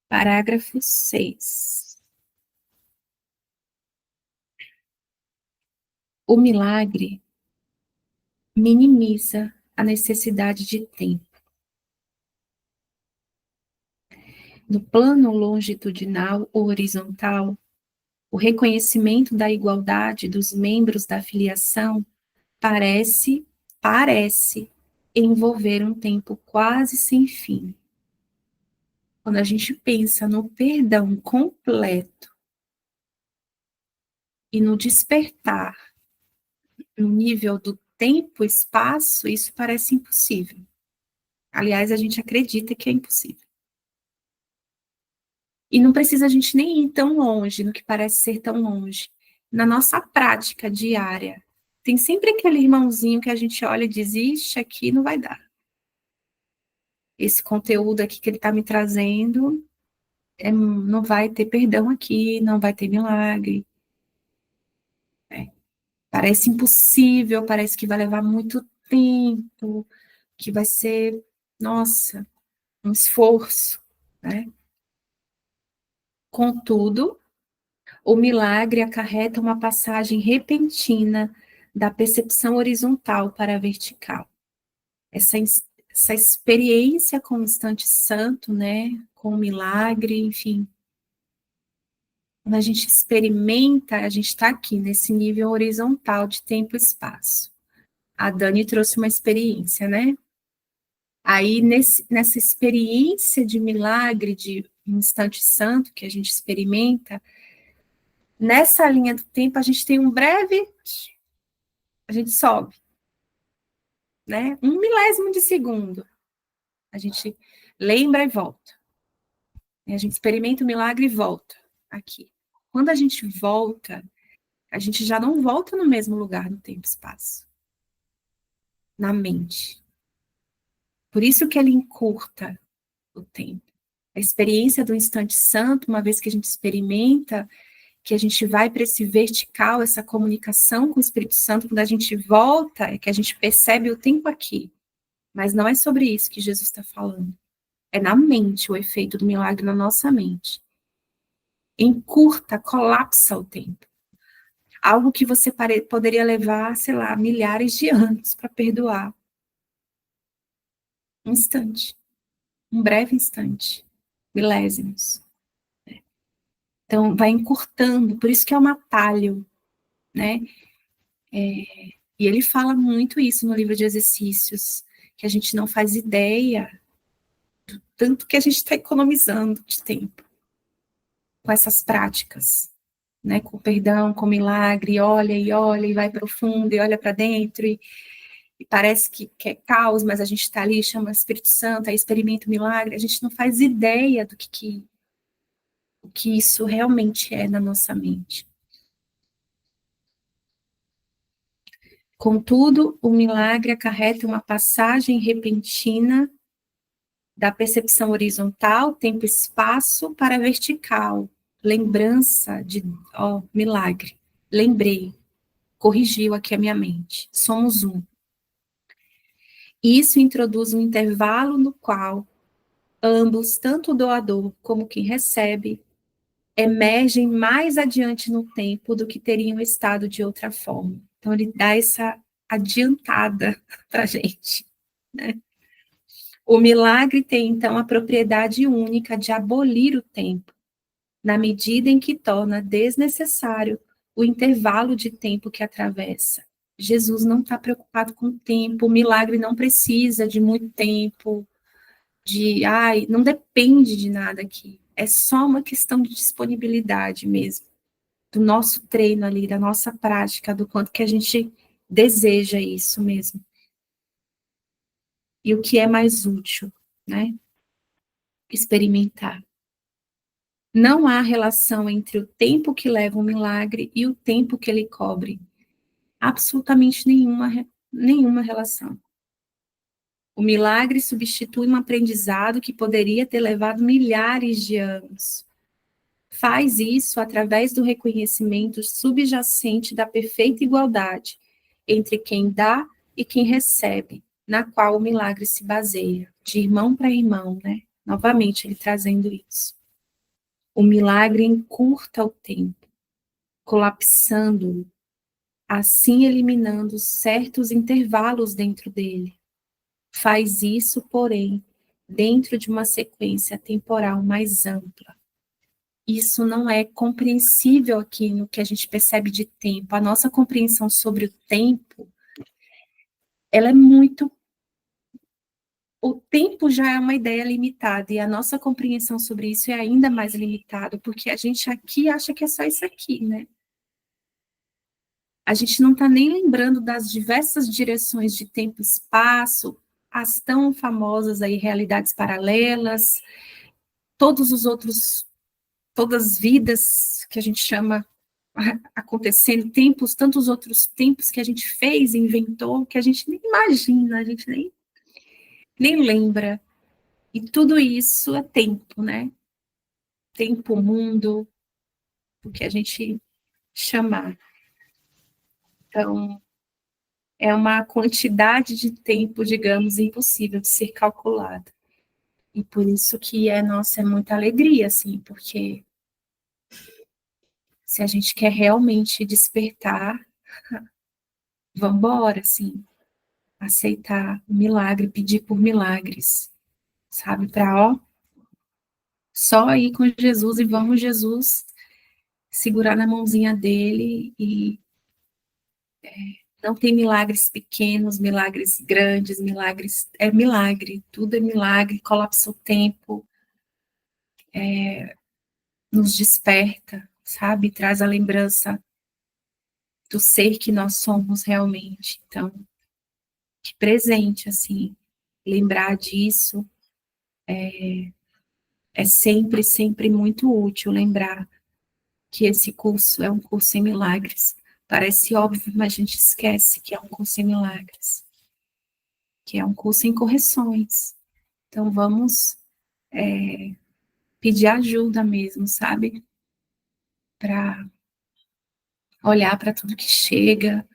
Parágrafo 6. O milagre minimiza a necessidade de tempo. No plano longitudinal ou horizontal, o reconhecimento da igualdade dos membros da filiação parece envolver um tempo quase sem fim. Quando a gente pensa no perdão completo e no despertar no nível do tempo e espaço, isso parece impossível. Aliás, a gente acredita que é impossível. E não precisa a gente nem ir tão longe, no que parece ser tão longe. Na nossa prática diária, tem sempre aquele irmãozinho que a gente olha e diz, ixi, aqui não vai dar. Esse conteúdo aqui que ele está me trazendo, não vai ter perdão aqui, não vai ter milagre. Parece impossível, parece que vai levar muito tempo, que vai ser, nossa, um esforço, né? Contudo, o milagre acarreta uma passagem repentina da percepção horizontal para a vertical. Essa experiência com o instante santo, né, com o milagre, enfim. Quando a gente experimenta, a gente está aqui nesse nível horizontal de tempo e espaço. A Dani trouxe uma experiência, né? Aí, nessa experiência de milagre, de instante santo que a gente experimenta, nessa linha do tempo, a gente tem um breve, a gente sobe, né? 1 milésimo de segundo. A gente lembra e volta. A gente experimenta o milagre e volta aqui. Quando a gente volta, a gente já não volta no mesmo lugar no tempo e espaço. Na mente. Por isso que ele encurta o tempo. A experiência do instante santo, uma vez que a gente experimenta, que a gente vai para esse vertical, essa comunicação com o Espírito Santo, quando a gente volta, é que a gente percebe o tempo aqui. Mas não é sobre isso que Jesus está falando. É na mente, o efeito do milagre na nossa mente. Encurta, colapsa o tempo. Algo que você poderia levar, sei lá, milhares de anos para perdoar. Um instante. Um breve instante. Milésimos. Então, vai encurtando. Por isso que é um atalho, né? E ele fala muito isso no livro de exercícios, que a gente não faz ideia do tanto que a gente está economizando de tempo com essas práticas, né? Com perdão, com milagre, e vai profundo, e olha para dentro, e parece que é caos, mas a gente está ali, chama Espírito Santo, aí experimenta o milagre, a gente não faz ideia do o que isso realmente é na nossa mente. Contudo, o milagre acarreta uma passagem repentina da percepção horizontal, tempo e espaço, para a vertical. Lembrança de, milagre. Lembrei, corrigiu aqui a minha mente. Somos um. Isso introduz um intervalo no qual ambos, tanto o doador como quem recebe, emergem mais adiante no tempo do que teriam estado de outra forma. Então, ele dá essa adiantada para a gente, né? O milagre tem, então, a propriedade única de abolir o tempo, na medida em que torna desnecessário o intervalo de tempo que atravessa. Jesus não está preocupado com o tempo, o milagre não precisa de muito tempo, não depende de nada aqui. É só uma questão de disponibilidade mesmo, do nosso treino ali, da nossa prática, do quanto que a gente deseja isso mesmo. E o que é mais útil, né? Experimentar. Não há relação entre o tempo que leva um milagre e o tempo que ele cobre. absolutamente nenhuma relação. O milagre substitui um aprendizado que poderia ter levado milhares de anos. Faz isso através do reconhecimento subjacente da perfeita igualdade entre quem dá e quem recebe, na qual o milagre se baseia, de irmão para irmão, né? Novamente, ele trazendo isso. O milagre encurta o tempo, colapsando-o, assim eliminando certos intervalos dentro dele. Faz isso, porém, dentro de uma sequência temporal mais ampla. Isso não é compreensível aqui no que a gente percebe de tempo. A nossa compreensão sobre o tempo, ela é muito... O tempo já é uma ideia limitada, e a nossa compreensão sobre isso é ainda mais limitada, porque a gente aqui acha que é só isso aqui, né? A gente não está nem lembrando das diversas direções de tempo e espaço, as tão famosas aí realidades paralelas, todos os outros, todas as vidas que a gente chama acontecendo, tempos, tantos outros tempos que a gente fez, inventou, que a gente nem imagina, a gente nem lembra. E tudo isso é tempo, né? Tempo, mundo, o que a gente chamar. Então, é uma quantidade de tempo, digamos, impossível de ser calculada. E por isso que nossa, é muita alegria, assim, porque se a gente quer realmente despertar, vamos embora, assim, aceitar o milagre, pedir por milagres, sabe, para, ó, só ir com Jesus e vamos, Jesus, segurar na mãozinha dele e não tem milagres pequenos, milagres grandes, milagres, é milagre, tudo é milagre, colapsa o tempo, nos desperta, sabe, traz a lembrança do ser que nós somos realmente. Então, que presente, assim, lembrar disso é sempre, sempre muito útil, lembrar que esse curso é um curso em milagres. Parece óbvio, mas a gente esquece que é um curso em milagres, que é um curso em correções. Então, vamos pedir ajuda mesmo, sabe? Para olhar para tudo que chega,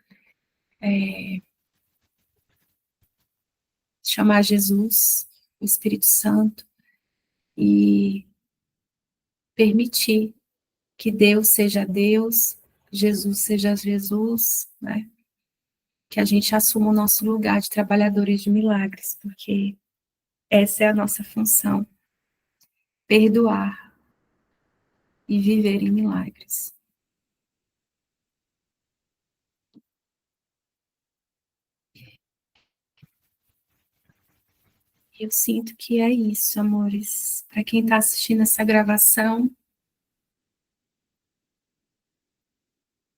chamar Jesus, o Espírito Santo, e permitir que Deus seja Deus, Jesus seja Jesus, né? Que a gente assuma o nosso lugar de trabalhadores de milagres, porque essa é a nossa função, perdoar e viver em milagres. Eu sinto que é isso, amores. Para quem está assistindo essa gravação,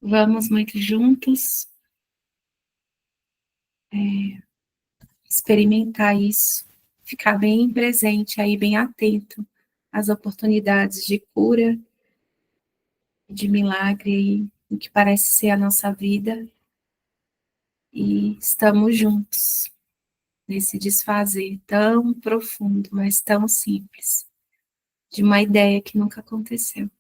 vamos muito juntos experimentar isso, ficar bem presente aí, bem atento às oportunidades de cura, de milagre aí, o que parece ser a nossa vida, e estamos juntos nesse desfazer tão profundo, mas tão simples, de uma ideia que nunca aconteceu.